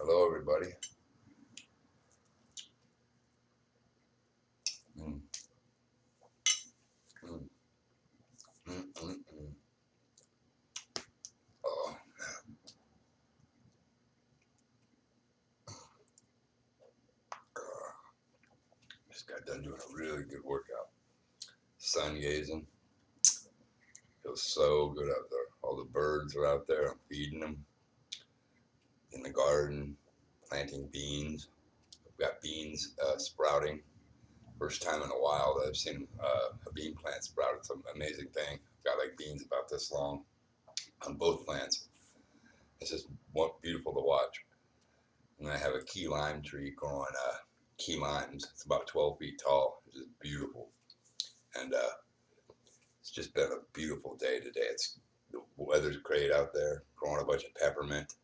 Hello, everybody. Mm, mm, mm. Oh, just got done doing a really good workout. Sun gazing. Feels so good out there. All the birds are out there. I'm feeding them in the garden, planting beans. I've got beans sprouting. First time in a while that I've seen a bean plant sprout. It's an amazing thing. I've got like beans about this long on both plants. It's just beautiful to watch. And I have a key lime tree growing key limes. It's about 12 feet tall. It's just beautiful. And it's just been a beautiful day today. The weather's great out there. Growing a bunch of peppermint,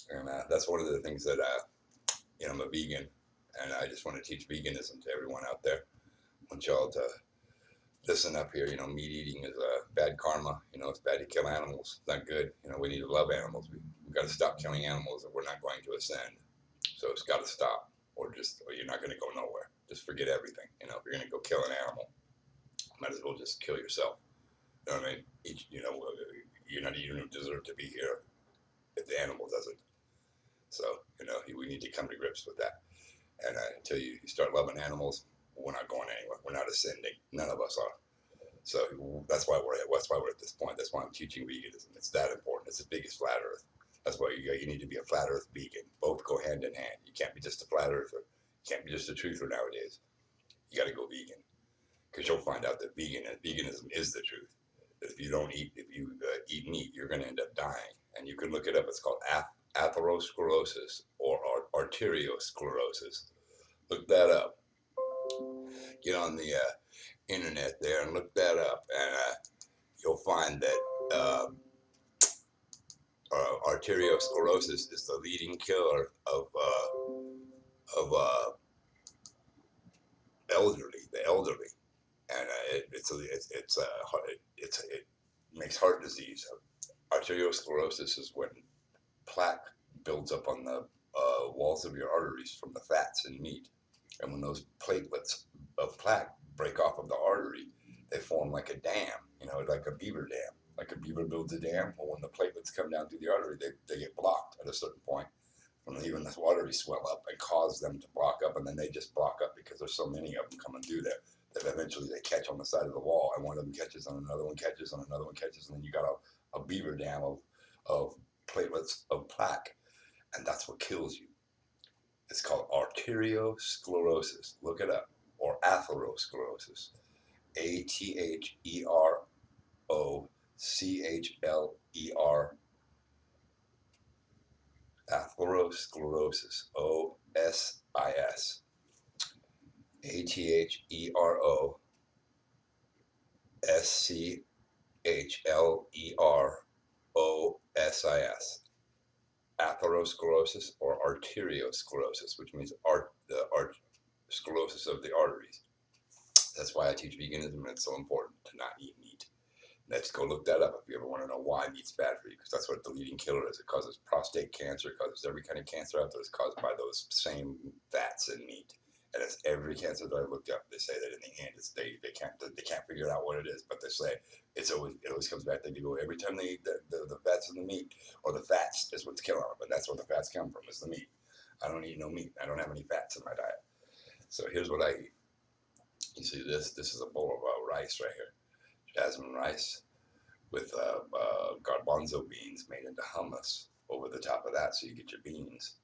and that's one of the things that I'm a vegan, and I just want to teach veganism to everyone out there. I want y'all to listen up here. Meat eating is bad karma. It's bad to kill animals. It's not good. We need to love animals. We've got to stop killing animals, or we're not going to ascend. So it's got to stop, or you're not going to go nowhere. Just forget everything. If you're going to go kill an animal, might as well just kill yourself. You know what I mean? You don't deserve to be here if the animal doesn't. So, we need to come to grips with that. And until you start loving animals, we're not going anywhere. We're not ascending. None of us are. So that's why we're at this point. That's why I'm teaching veganism. It's that important. It's the biggest flat earth. That's why you need to be a flat earth vegan. Both go hand in hand. You can't be just a flat earther. You can't be just a truther nowadays. You got to go vegan, because you'll find out that veganism is the truth. If you eat meat, you're going to end up dying. And you can look it up. It's called atherosclerosis or arteriosclerosis. Look that up. Get on the internet there and look that up, and you'll find that arteriosclerosis is the leading killer of the elderly, and it makes heart disease. Arteriosclerosis is when plaque builds up on the walls of your arteries from the fats in meat. And when those platelets of plaque break off of the artery, they form like a dam, like a beaver dam. Like a beaver builds a dam, well, when the platelets come down through the artery, they get blocked at a certain point. When even the arteries swell up and cause them to block up, and then they just block up because there's so many of them coming through there that eventually they catch on the side of the wall, and one of them catches on another one catches on another one catches, and then you got a beaver dam of platelets of plaque, and that's what kills you. It's called arteriosclerosis. Look it up. Or atherosclerosis. Atheroschlerosis. Atherosclerosis. OSIS. Atheroschlerosis. Atherosclerosis or arteriosclerosis, which means sclerosis of the arteries. That's why I teach veganism, and it's so important to not eat meat. Let's go look that up if you ever want to know why meat's bad for you, because that's what the leading killer is. It causes prostate cancer, it causes every kind of cancer out there. It's caused by those same fats in meat. And it's every cancer that I looked up. They say that in the end, they can't figure out what it is, but they say it always comes back. They go every time they eat the fats in the meat, or the fats is what's killing them, and that's where the fats come from, is the meat. I don't eat no meat. I don't have any fats in my diet. So here's what I eat. You see this? This is a bowl of rice right here, jasmine rice with garbanzo beans made into hummus over the top of that, so you get your beans.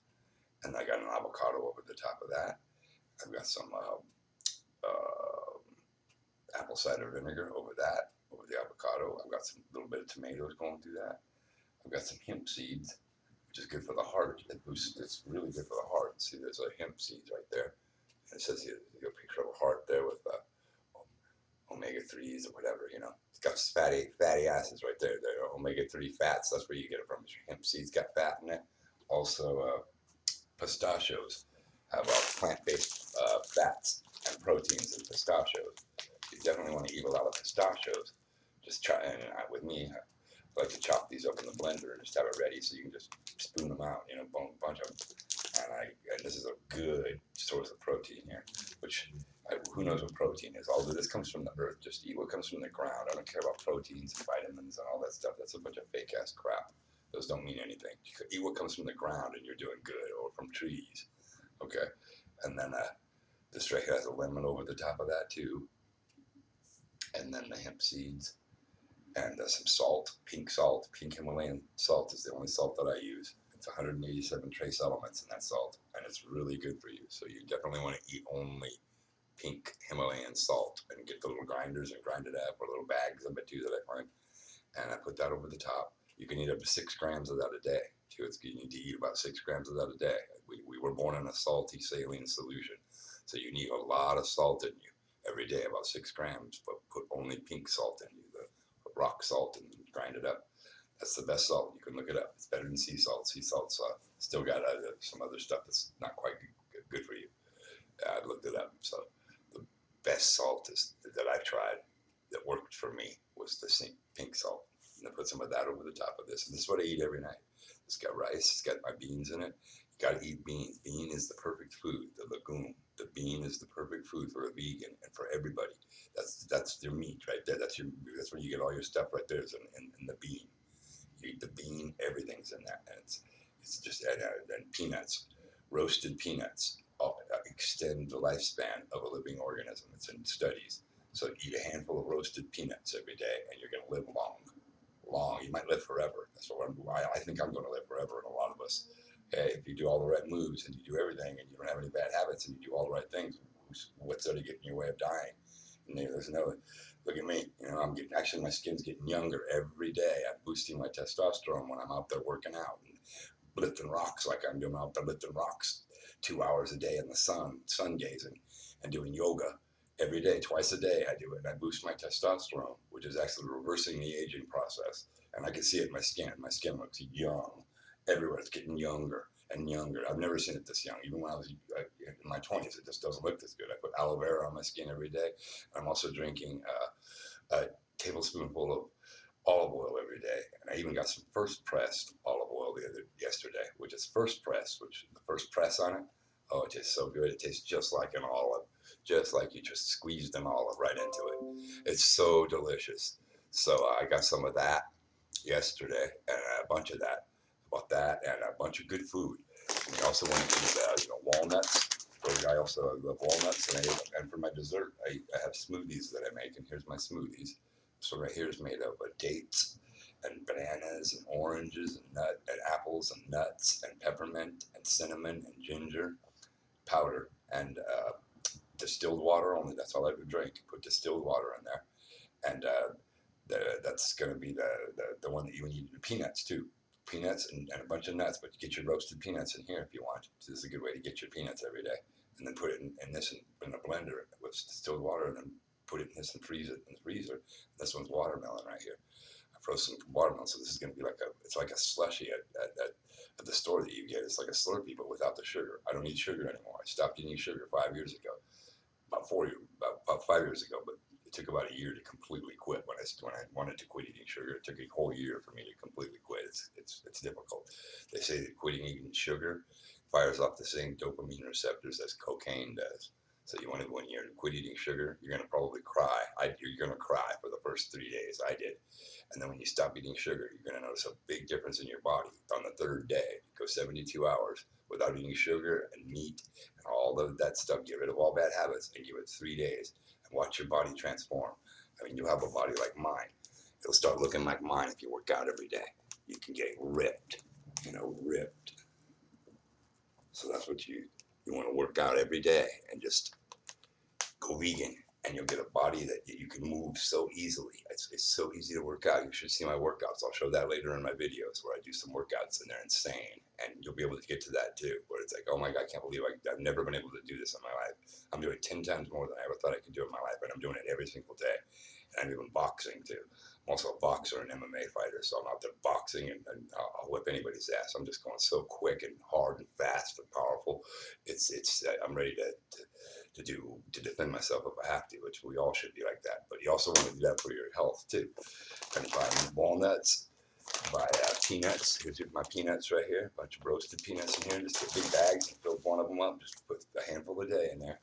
And I got an avocado over the top of that. I've got some apple cider vinegar over the avocado. I've got some little bit of tomatoes going through that. I've got some hemp seeds, which is good for the heart. It's really good for the heart. See, there's a hemp seeds right there. And it says you a picture of a heart there with omega-3s or whatever, It's got fatty acids right there. They're omega-3 fats. That's where you get it from. Your hemp seeds got fat in it. Also, pistachios have plant-based fats and proteins in pistachios. You definitely want to eat a lot of pistachios. Just try, and with me, I like to chop these up in the blender and just have it ready so you can just spoon them out, you know, bunch of them. And this is a good source of protein here, which who knows what protein is. Although this comes from the earth, just eat what comes from the ground. I don't care about proteins and vitamins and all that stuff. That's a bunch of fake ass crap. Those don't mean anything. You eat what comes from the ground and you're doing good, or from trees. Okay, and then this right here has a lemon over the top of that too, and then the hemp seeds. And some salt, pink Himalayan salt is the only salt that I use. It's 187 trace elements in that salt, and it's really good for you. So you definitely want to eat only pink Himalayan salt and get the little grinders and grind it up, or little bags of it too that I find. And I put that over the top. You can eat up to 6 grams of that a day. You need to eat about 6 grams of that a day. We were born in a salty saline solution, so you need a lot of salt in you every day, about 6 grams, but put only pink salt in you, the rock salt, and grind it up. That's the best salt. You can look it up. It's better than sea salt. Sea salt's still got some other stuff that's not quite good for you. I looked it up. So the best salt that I've tried that worked for me was the pink salt. And I put some of that over the top of this. And this is what I eat every night. It's got rice. It's got my beans in it. You got to eat beans. Bean is the perfect food. The legume. The bean is the perfect food for a vegan and for everybody. That's your meat right there. That's where you get all your stuff right there. Is in the bean. You eat the bean. Everything's in that, and it's just and peanuts, roasted peanuts. Extend the lifespan of a living organism. It's in studies. So eat a handful of roasted peanuts every day, and you're going to live long. You might live forever. That's what I think I'm going to live forever, and a lot of us. Hey, if you do all the right moves and you do everything, and you don't have any bad habits, and you do all the right things, what's there to get in your way of dying? And there's no. Look at me. You know, my skin's getting younger every day. I'm boosting my testosterone when I'm out there working out and lifting rocks like I'm doing out there lifting rocks 2 hours a day in the sun gazing, and doing yoga every day, twice a day. I do it, and I boost my testosterone, which is actually reversing the aging process. And I can see it in my skin. My skin looks young everywhere. It's getting younger and younger. I've never seen it this young. Even when I was in my 20s, it just doesn't look this good. I put aloe vera on my skin every day. I'm also drinking a tablespoonful of olive oil every day, and I even got some first pressed olive oil yesterday, which is first pressed, which the first press on it. Oh, it tastes so good. It tastes just like an olive, just like you just squeezed an olive right into it. It's so delicious. So I got some of that yesterday, and a bunch of that. Bought that and a bunch of good food. And I also want to eat, walnuts. I also love walnuts, and for my dessert, I have smoothies that I make. And here's my smoothies. So right here is made of dates and bananas and oranges and apples and nuts and peppermint and cinnamon and ginger powder and distilled water only. That's all I would drink. Put distilled water in there, and that's going to be the one that you need. Peanuts too. Peanuts and a bunch of nuts, but you get your roasted peanuts in here if you want. So this is a good way to get your peanuts every day. And then put it in a blender with distilled water, and then put it in this and freeze it in the freezer. This one's watermelon right here. I froze some watermelon, so this is going to be it's like a slushy at the store that you get. It's like a Slurpee, but without the sugar. I don't eat sugar anymore. I stopped eating sugar 5 years ago, about 5 years ago, but it took about a year to completely quit. When I wanted to quit eating sugar, it took a whole year for me to completely quit. It's difficult. They say that quitting eating sugar fires off the same dopamine receptors as cocaine does. So when you quit eating sugar, you're gonna probably cry. You're gonna cry for the first 3 days. I did, and then when you stop eating sugar, you're gonna notice a big difference in your body. On the third day, you go 72 hours without eating sugar and meat and all of that stuff. Get rid of all bad habits and give it 3 days, and watch your body transform. I mean, you'll have a body like mine. It'll start looking like mine if you work out every day. You can get ripped, ripped. So that's what you want to work out every day and just go vegan, and you'll get a body that you can move so easily. It's so easy to work out. You should see my workouts. I'll show that later in my videos where I do some workouts, and they're insane. And you'll be able to get to that too, where it's like, oh my God, I can't believe I've never been able to do this in my life. I'm doing 10 times more than I ever thought I could do in my life, and I'm doing it every single day. And I'm even boxing too. I'm also a boxer and MMA fighter, so I'm out there boxing, and I'll whip anybody's ass. I'm just going so quick and hard and fast and powerful. I'm ready to defend myself if I have to, which we all should be like that. But you also want to do that for your health too. And if I eat walnuts, buy peanuts. Here's my peanuts right here. A bunch of roasted peanuts in here. Just get big bags and fill one of them up. Just put a handful a day in there.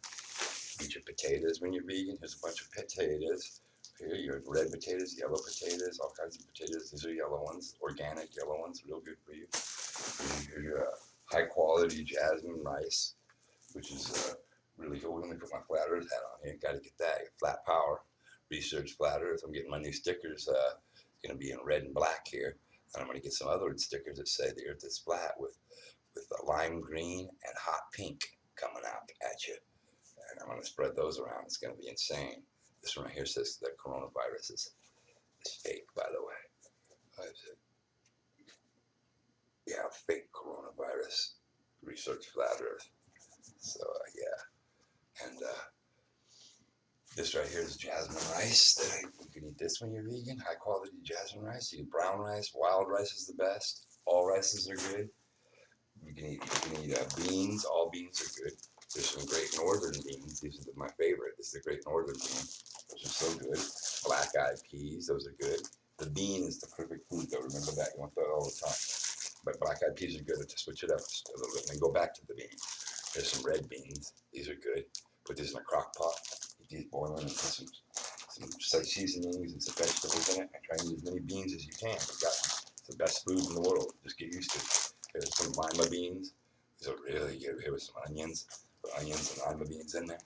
Eat your potatoes when you're vegan. Here's a bunch of potatoes. Here, your red potatoes, yellow potatoes, all kinds of potatoes. These are yellow ones, organic yellow ones, real good for you. Here's your high quality jasmine rice, which is really cool. Let me put my flat earth hat on here. Got to get that. Flat power. Research flat earth. I'm getting my new stickers. It's going to be in red and black here. And I'm going to get some other stickers that say the earth is flat with lime green and hot pink coming out at you. And I'm going to spread those around. It's going to be insane. This one right here says the coronavirus is fake, by the way. Yeah, fake coronavirus. Research flat earth. So, yeah. And this right here is jasmine rice. You can eat this when you're vegan. High quality jasmine rice. You can brown rice. Wild rice is the best. All rices are good. You can eat beans. All beans are good. There's some great northern beans. These are my favorite. This is the great northern bean. Those are so good. Black-eyed peas. Those are good. The bean is the perfect food, though. Remember that. You want that all the time. But black-eyed peas are good to switch it up just a little bit and then go back to the bean. There's some red beans. These are good. Put these in a crock pot. Get these boiling and put some seasonings and some vegetables in it. And try and use as many beans as you can. It's the best food in the world. Just get used to it. There's some lima beans. These are really good. Here with some onions. Put onions and lima beans in there.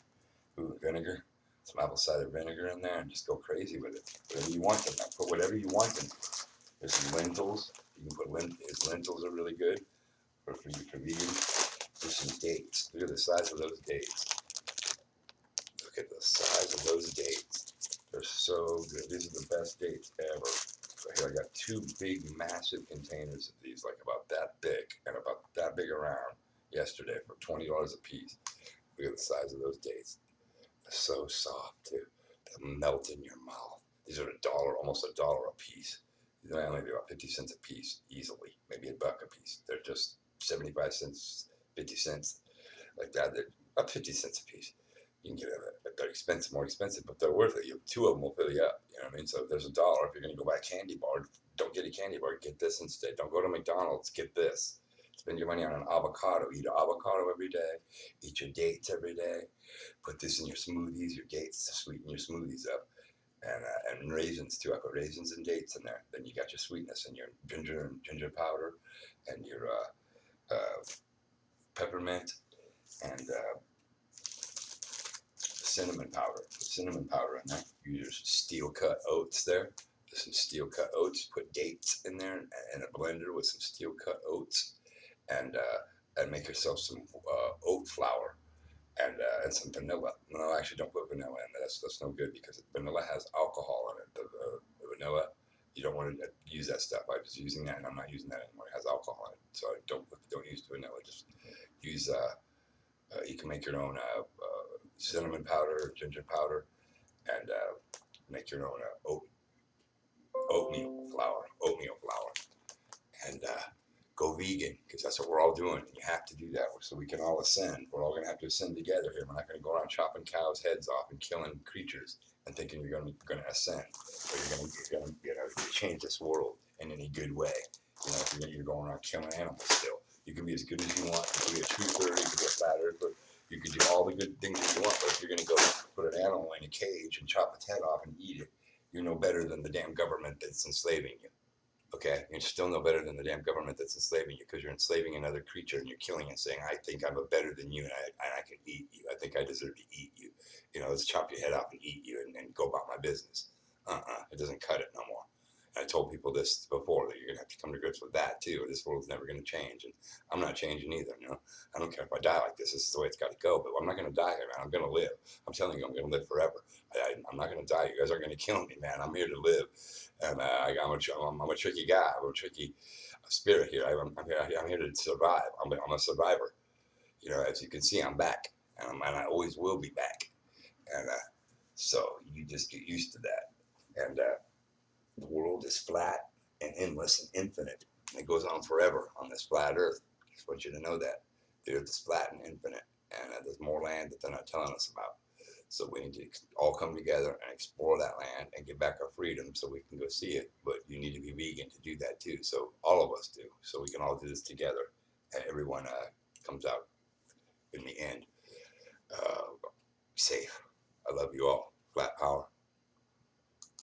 Ooh, vinegar. Some apple cider vinegar in there and just go crazy with it. Whatever you want in there. Put whatever you want in there. There's some lentils. You can put lentils are really good for vegan. There's some dates. Look at the size of those dates. Look at the size of those dates. They're so good. These are the best dates ever. So here I got two big, massive containers of these, like about that big and about that big around yesterday for $20 a piece. Look at the size of those dates. They're so soft too. They'll melt in your mouth. These are almost $1 a piece. They're only about 50 cents a piece, easily. Maybe $1 a piece. They're just 75 cents, 50 cents, like that. They're about 50 cents a piece. You can get it. They're expensive, more expensive, but they're worth it. Two of them will fill you up. You know what I mean? So if there's $1, if you're going to go buy a candy bar, don't get a candy bar. Get this instead. Don't go to McDonald's. Get this. Spend your money on an avocado. Eat an avocado every day. Eat your dates every day. Put this in your smoothies, your dates to sweeten your smoothies up. And raisins too. I put raisins and dates in there. Then you got your sweetness and your ginger powder and your peppermint and cinnamon powder. Put cinnamon powder in there. Use your steel cut oats there. Some steel cut oats. Put dates in there in a blender with some steel cut oats and make yourself some oat flour. And some vanilla. No, actually, don't put vanilla in there. That's no good because vanilla has alcohol in it. The vanilla, you don't want to use that stuff. I was using that, and I'm not using that anymore. It has alcohol in it, so don't use vanilla. Just use. You can make your own cinnamon powder, ginger powder, and make your own oatmeal flour, and go vegan, because that's what we're all doing. You have to do that so we can all ascend. We're all going to have to ascend together here. We're not going to go around chopping cows' heads off and killing creatures and thinking you're going to ascend, or you're going to change this world in any good way. If you're going around killing animals still. You can be as good as you want. You can be a truther, you can be a flat earther, you can do all the good things that you want, but if you're going to go put an animal in a cage and chop its head off and eat it, you're no better than the damn government that's enslaving you. Okay, you're still no better than the damn government that's enslaving you, because you're enslaving another creature and you're killing it, saying, I think I'm better than you and I can eat you. I think I deserve to eat you. Let's chop your head off and eat you and go about my business. It doesn't cut it no more. And I told people this before, that you're going to have to come to grips with that too, or this world's never going to change. And I'm not changing either. I don't care if I die like this. This is the way it's got to go. But I'm not going to die here, man. I'm going to live. I'm telling you, I'm going to live forever. I'm not going to die. You guys aren't going to kill me, man. I'm here to live. And I'm a tricky guy. I'm a tricky spirit here. I'm here to survive. I'm a survivor. As you can see, I'm back, and I always will be back. And so you just get used to that. And the world is flat and endless and infinite. And it goes on forever on this flat earth. I just want you to know that. The earth is flat and infinite. And there's more land that they're not telling us about. So we need to all come together and explore that land and get back our freedom so we can go see it. But you need to be vegan to do that too. So all of us do. So we can all do this together, and everyone comes out in the end safe. I love you all. Flat power.